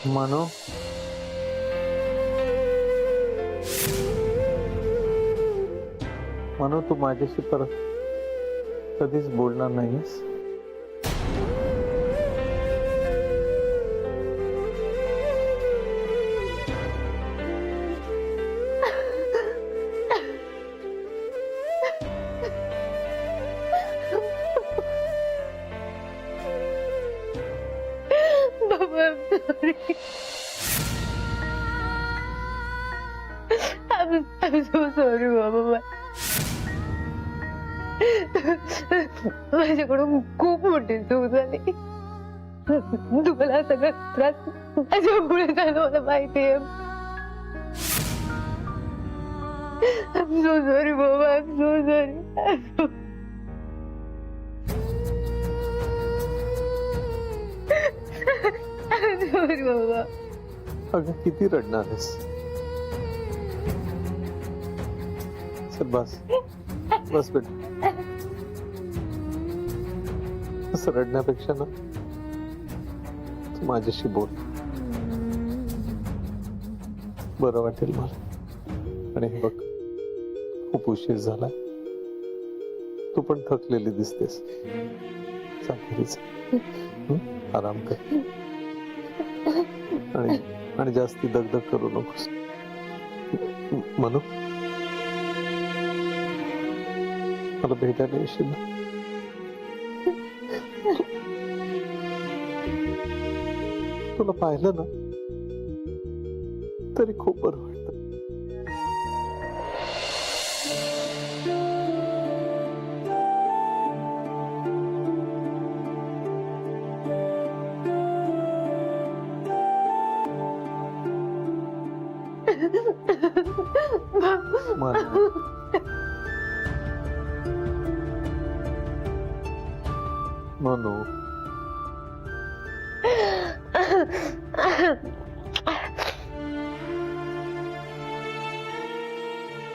मनो, मनो तू माझ्याशी परत कधीच बोलणार नाहीस? बाबा, I'm so sorry, बाबा. माझ्याकडून खूप मोठी चूक झाली. तुम्हाला सगळा त्रास माझ्यामुळे झाला मला माहितीये. I'm so sorry, बाबा. I'm so sorry. I'm sorry, बाबा. अगं किती रडणार आहेस? चल बस बस बेटा, असं रडण्यापेक्षा ना तू माझ्याशी बोल, बरं वाटेल मला. आणि हे बघ, खूप उशीर झाला, तू पण थकलेली दिसतेस. जा घरी जा. आराम कर आणि जास्ती दगदग करू नकोस. म्हणू मला भेटायला येशील ना? तुला पाहिलं ना तरी खूप बरं वाटतं. म्हणू म्हणू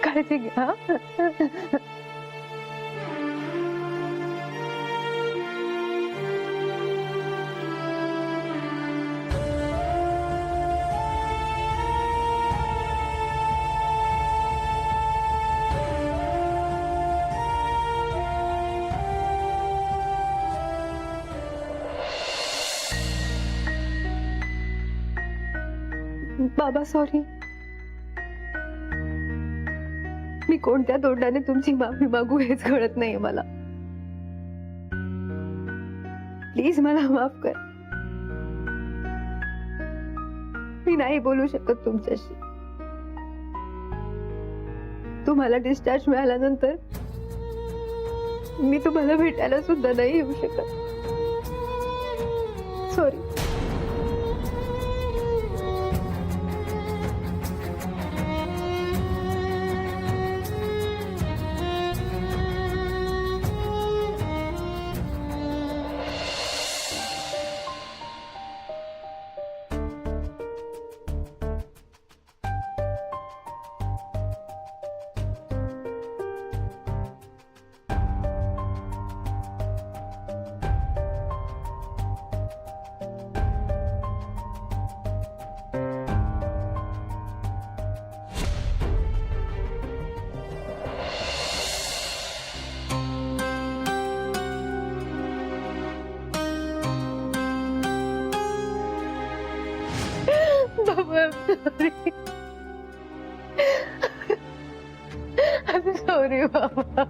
काळजी घ्या. बाबा सॉरी. मी कोणत्या तोंडाने तुमची माफी मागू हेच कळत नाहीये मला. प्लीज मला माफ कर. मी नाही बोलू शकत तुमच्याशी. तुम्हाला डिस्चार्ज मिळाल्यानंतर मी तुम्हाला भेटायला सुद्धा नाही येऊ शकत. Sorry. Baba, I'm sorry, Baba.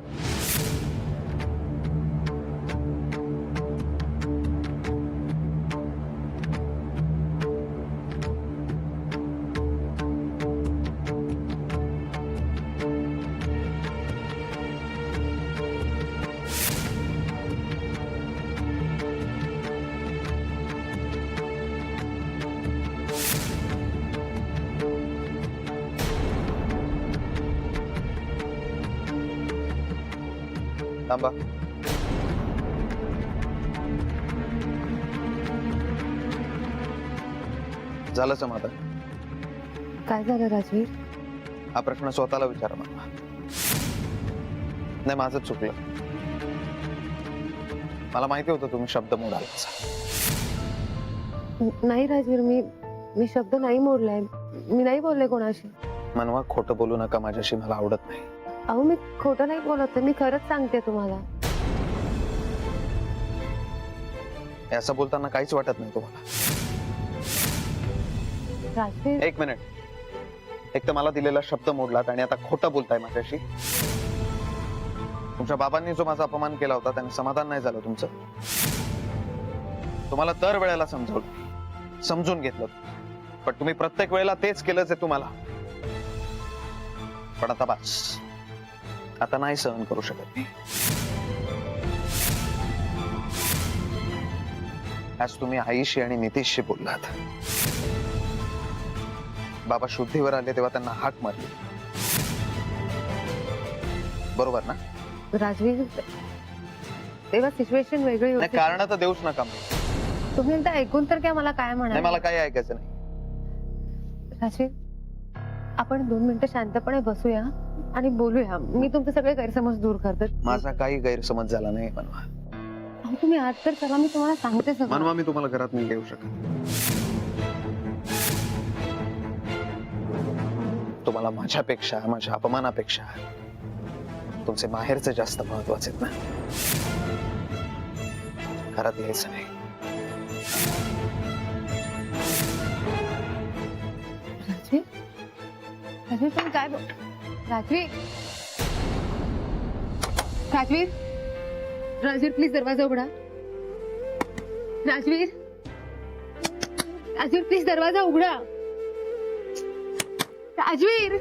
थांबा. झालं समाधान? काय झालं राजवीर? हा प्रश्न स्वतःला विचारा मला. नाही, माझंच चुकलं. मला माहिती होतं तुम्ही शब्द मोडाल. नाही राजवीर, मी शब्द नाही मोडलाय. मी नाही बोलले कोणाशी. मनवा, खोटं बोलू नका माझ्याशी, मला आवडत नाही. अहो मी खोटं नाही बोलत, मी खरंच सांगते तुम्हाला. हे असं बोलताना काहीच वाटत नाही तुम्हाला? राजवीर, एक मिनिट. एक तर मला दिलेला शब्द मोडलात आणि आता खोटं बोलताय माझ्याशी. तुमच्या बाबांनी जो माझा अपमान केला होता त्याने समाधान नाही झालं तुमचं? तुम्हाला दर वेळेला समजावलं, समजून घेतलं, पण तुम्ही प्रत्येक वेळेला तेच केलंच आहे तुम्हाला. पण आता बस, आता नाही सहन करू शकत मी. आज तुम्ही आईशी आणि नितीशशी बोललात. बाबा शुद्धीवर आले तेव्हा त्यांना हाक मारली, बरोबर ना? राजवीर, तेव्हा सिच्युएशन वेगळी नाही, होती. कारण तर देऊच नका. तुम्ही एकदा ऐकून तर काय मला काय नाही, म्हणाल? मला काही ऐकायचं नाही. राजवीर, आपण 2 मिनिटं शांतपणे बसूया आणि बोलूया. मी तुमचे सगळे गैरसमज दूर करते. माझा काही गैरसमज झाला नाही मनवा. अहो, तुम्ही आत तर चला, मी तुम्हाला सांगते सगळं. मनवा, मी तुम्हाला घरात नाही येऊ शकत. तुम्हाला माझ्यापेक्षा, माझ्या अपमानापेक्षा तुमचे माहेरचे जास्त महत्वाचे आहेत ना. घरात यायचं नाही. राजवीर, राजवीर तुम्ही काय राजवीर, राजवीर, राजवीर प्लीज दरवाजा उघडा. राजवीर, राजवीर प्लीज दरवाजा उघडा. राजवीर,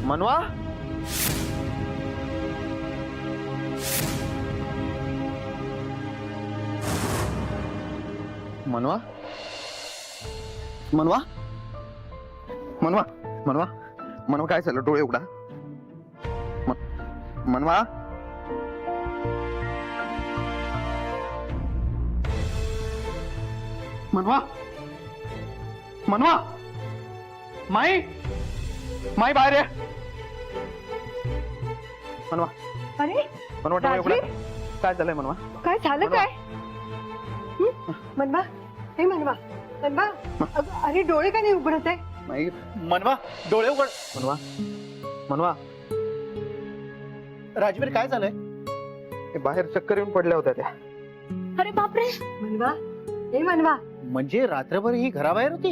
मनवा, मनवा, मनवा, मनवा, मनवा, मनवा, काय झालं? डोळे उघडा. मनवा, मनवा, मनवा, माई, माई बाहेर ये. मनवा, अरे मनवा, डोळे उघडा. काय झालंय मनवा? काय झालं? मनवा. काय मनवा, हे मनवा, मनवा, अरे डोळे का नाही उघडत आहे? माई, मनवा, डोळे उघड. मनवा, मनवा, राजवीर, काय झालंय? ते बाहेर चक्कर येऊन पडल्या होत्या त्या. अरे बापरे. मनवा, हे मनवा, म्हणजे रात्रभर ही घराबाहेर होती?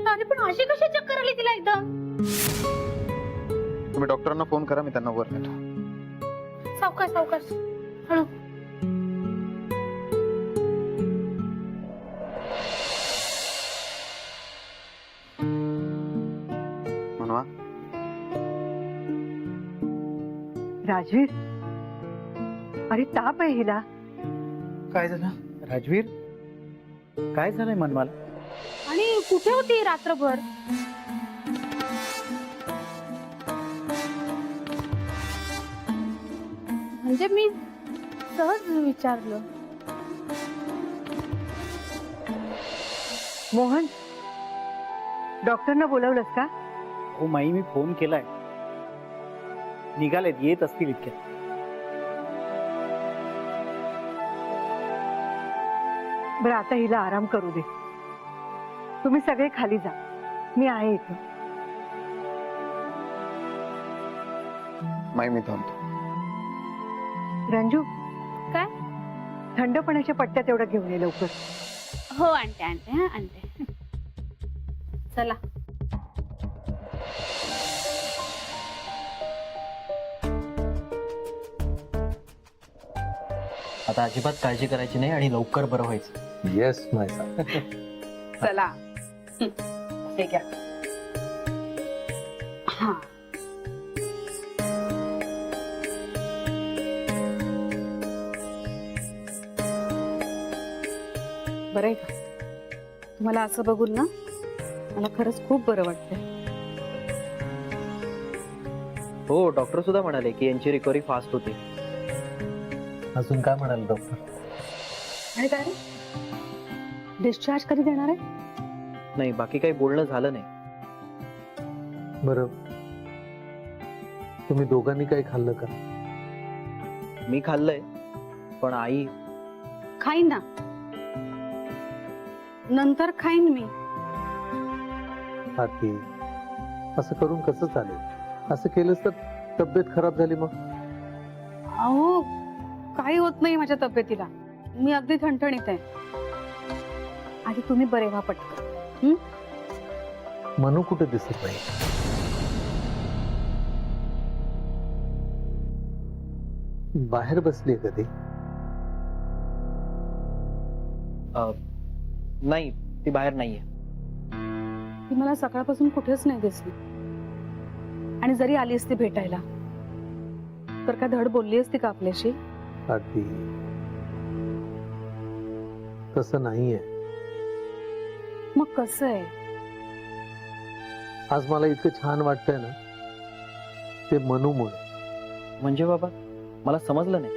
अरे पण अशी कशी चक्कर आली तिला एकदम? तुम्ही डॉक्टरांना फोन करा, मी त्यांना वर नेतो. सावकाश सावकाश हळू. मनवा, राजवीर, अरे ताप आहे हिला. काय झालं राजवीर? काय झालंय मनमाला? आणि कुठे होती रात्रभर? म्हणजे मी सहज विचारलं. मोहन, डॉक्टरना बोलवलंस का? हो माई, मी फोन केलाय. निघालेत, येत असतील इतक्यात. बरं, आता हिला आराम करू दे. तुम्ही सगळे खाली जा, मी आहे इथे. माई मी थांबतो. रंजू, काय? थंड पाण्याच्या पट्ट्या तेवढ्या घेऊन ये लवकर. हो आणते आणते हा आणते. चला. आता अजिबात काळजी करायची नाही आणि लवकर बरं व्हायचं. येस मायसा. चला. हे घ्या. हा. बरं आहे का तुम्हाला असं बघून ना? मला खरंच खूप बरं वाटतंय. हो, डॉक्टर सुद्धा म्हणाले की यांची रिकव्हरी फास्ट होते. अजून काय म्हणाल डॉक्टर? आणि काय डिस्चार्ज कधी देणार आहे? नाही, बाकी काही बोलणं झालं नाही. बरं, तुम्ही दोघांनी काही खाल्लं का? मी खाल्लंय, पण आई खाईन ना, नंतर खाईन मी. आरती, असं करून कसं चालेल? असं केलंस तर तब्येत खराब झाली मग. अहो, काही होत नाही माझ्या तब्येतीला. मी अगदी ठणठणीत आहे. आधी तुम्ही बरे व्हा पटकन. मनू कुठे दिसत नाही. बाहेर बसली कधी? नाही, ती बाहेर नाहीये. ती मला सकाळपासून कुठेच नाही दिसली. आणि जरी आली असती भेटायला तर काय धड बोलली असती का आपल्याशी? आरती, तसं नाहीये. मग कसं आहे? आज मला इतकं छान वाटतंय ना, ते मनूमुळे. म्हणजे बाबा, मला समजलं नाही.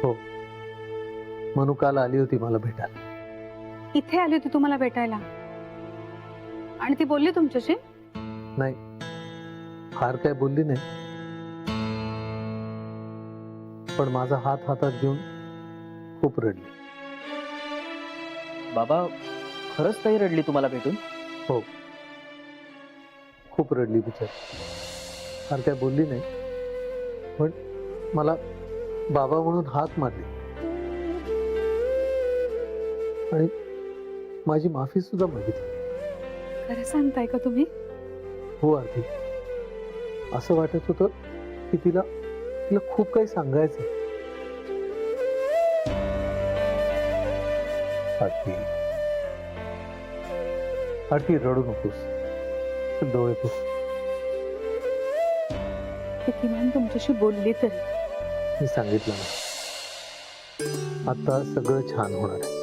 हो, मनू काल आली होती मला भेटायला. इथे आली होती तुम्हाला भेटायला? आणि ती बोलली तुमच्याशी? नाही, फार काय बोलली नाही, पण माझा हात हातात घेऊन खूप रडली. बाबा, खरंच ताई रडली तुम्हाला भेटून? हो, खूप रडली बिचारी. फार काय बोलली नाही, पण मला बाबा म्हणून हाक मारली आणि माझी माफी सुद्धा मागितली. खरं सांगताय का तुम्ही? हो आरती, असं वाटत होतं की तिला खूप काही सांगायचं. आरती, आरती, रडू नकोस, डोळे पुस. ती किमान तुमच्याशी बोलली तरी. मी सांगितलं ना, आता सगळं छान होणार आहे.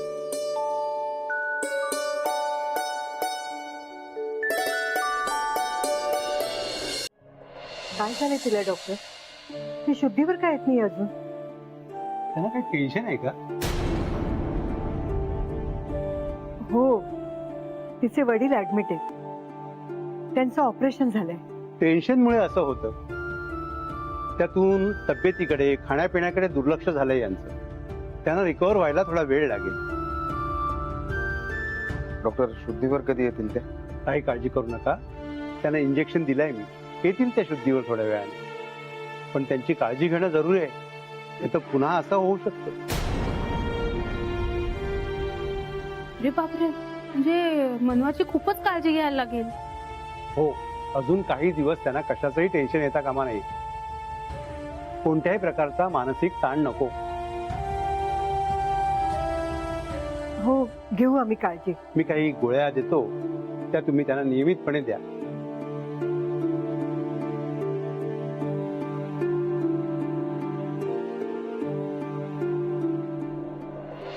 काय झालंय तिला डॉक्टर? ती शुद्धीवर काय येत नाही अजून? त्यांना काही टेन्शन आहे का? हो, तिचे वडील ऍडमिट आहेत. त्यांचं ऑपरेशन झालंय. टेन्शनमुळे असं होतं. त्यातून तब्येतीकडे, खाण्यापिण्याकडे दुर्लक्ष झालंय यांचं. त्यांना रिकवर व्हायला थोडा वेळ लागेल. डॉक्टर शुद्धीवर कधी येतील ते? काही काळजी करू नका. त्यांना इंजेक्शन दिलंय मी. येतील त्या शुद्धीवर थोड्या वेळाने. पण त्यांची काळजी घेणं जरुरी आहे. नाही तर पुन्हा असं होऊ शकतं. अरे बापरे, म्हणजे मनवाची खूपच काळजी घ्यायला लागेल. हो, अजून काही दिवस त्यांना कशाचंही टेन्शन येता कामा नाही. कोणत्याही प्रकारचा मानसिक ताण नको. हो, घेऊ आम्ही काळजी. मी काही गोळ्या देतो, त्या तुम्ही त्यांना नियमितपणे द्या.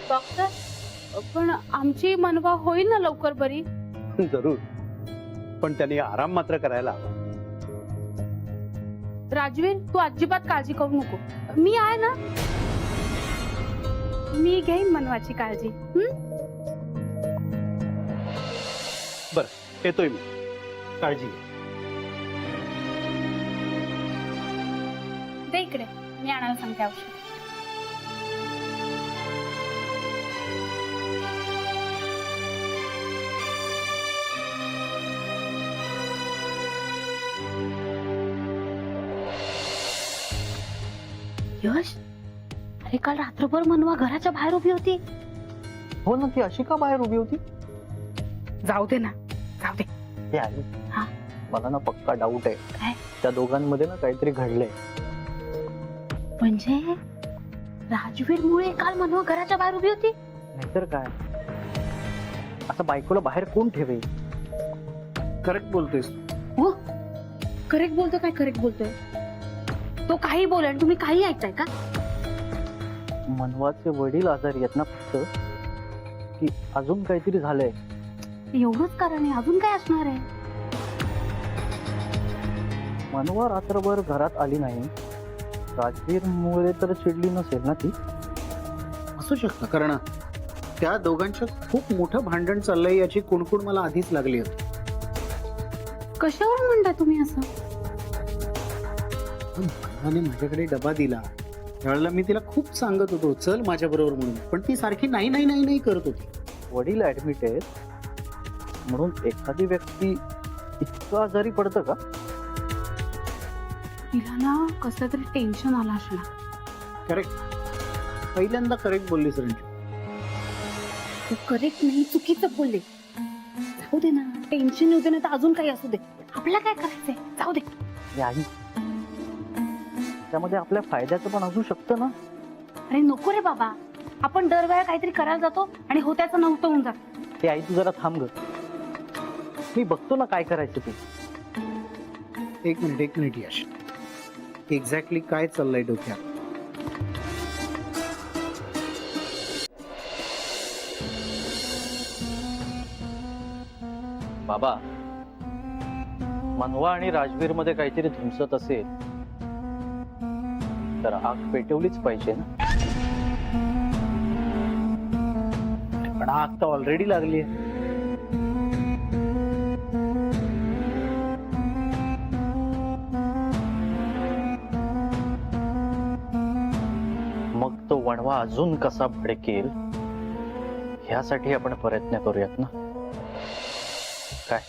डॉक्टर पण आमची मनवा होईल ना लवकर बरी? जरूर, पण त्यांनी आराम मात्र करायला हवा. राजवीर, तू अजिबात काळजी करू नको, मी आहे ना. मी घेईन मनवाची काळजी. बरं, येतोय मी. काळजी घे. दे इकडे, मी आणायला सांगते औषध. यश, अरे काल रात्रभर मनवा घराच्या बाहेर उभी होती. हो ना, ती अशी का बाहेर उभी होती? जाऊ दे ना, जाऊ दे. हे आई, हा? मला ना पक्का डाऊट आहे. काय? त्या दोघांमध्ये ना काहीतरी घडलंय. म्हणजे राजवीर मुळे काल मनवा घराच्या बाहेर उभी होती? नाहीतर काय, आता बायकोला बाहेर कोण ठेवेल? करेक्ट बोलतोयस. हो, करेक्ट बोलतोय. काय करेक्ट बोलतोय? तो काही बोल आणि तुम्ही काही ऐकताय का? मनवाचे वडील आजारी आहेत ना, फक्त की अजून काहीतरी झालंय? एवढंच कारण आहे, अजून काय असणार आहे? मनवा रात्रभर घरात आली नाही, राजवीर मुळे तर चिडली नसेल ना ती? असू शकतं, कारण त्या दोघांचं खूप मोठं भांडण चाललंय याची कुणकुण मला आधीच लागली होती. कशावर म्हणताय तुम्ही असं? मनवाने माझ्याकडे डबा दिला त्यावेळेला मी तिला खूप सांगत होतो चल माझ्या बरोबर म्हणून, पण ती सारखी नाही नाही नाही नाही करत होती. वडील ऍडमिट आहेत म्हणून एखादी व्यक्ती इतकं आजारी पडतं का? तिला ना कसलं तरी टेन्शन आलं असणार. करेक्ट, पहिल्यांदा करेक्ट बोललीस रंजू. तू करेक्ट नाही, चुकीचं बोलले. जाऊ दे ना, टेन्शन येऊ दे ना, तर अजून काही असू दे. आपल्याला काय करायचंय, जाऊ दे. हे आई, त्यामध्ये आपल्या फायद्याचं पण असू शकतं ना. अरे नको रे बाबा, आपण दरवेळा काहीतरी करायला जातो आणि होत्याचं नव्हतं होऊन जात. ते आई, तू जरा थांब ग, मी बघतो ना काय करायचं ते. एक मिनिट यश, एक्झॅक्टली काय चाललंय डोक्यात? बाबा, मनवा आणि राजवीर मध्ये काहीतरी धुमसत असेल तर आग पेटवलीच पाहिजे ना. पण आग तर ऑलरेडी लागली आहे. मग तो वणवा अजून कसा भडकेल ह्यासाठी आपण प्रयत्न करूयात ना. काय?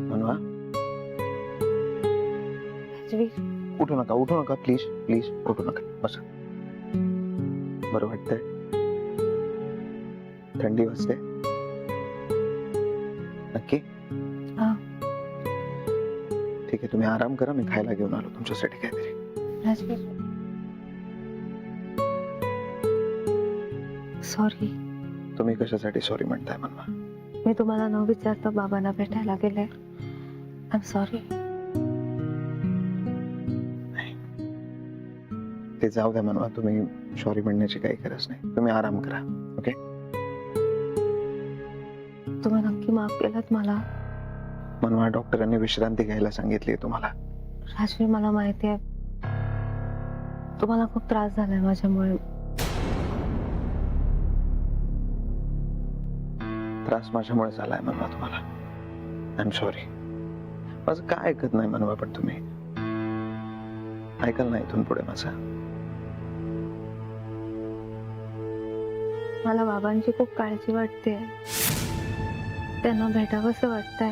मनवा, राजवीर, उठू नका प्लीज प्लीज उठू नका. बस, बरं वाटतंय? थंडी वाजते नक्की? हा. ठीक आहे, तुम्ही आराम करा, मी खायला घेऊन आलो तुमच्यासाठी काहीतरी. राजवीर, सॉरी. तुम्ही कशासाठी सॉरी म्हणताय मनवा? मी तुम्हाला न विचारता बाबांना भेटायला गेले. I am sorry. ते जाऊ द्या मनवा, तुम्ही सॉरी म्हणण्याची काही गरज नाही. तुम्ही आराम करा. ओके? तुम्ही नक्की माफ केलात मला? मनवा, डॉक्टरांनी विश्रांती घ्यायला सांगितली तुम्हाला. राजवीर, मला माहिती आहे तुम्हाला खूप त्रास झालाय माझ्यामुळे. त्रास माझ्यामुळे झालाय मनवा तुम्हाला. I am sorry. माझं काय ऐकत नाही मनवा, पण तुम्ही ऐकाल ना इथून पुढे माझं? मला बाबांची खूप काळजी वाटते. त्यांना भेटावंसं वाटतंय.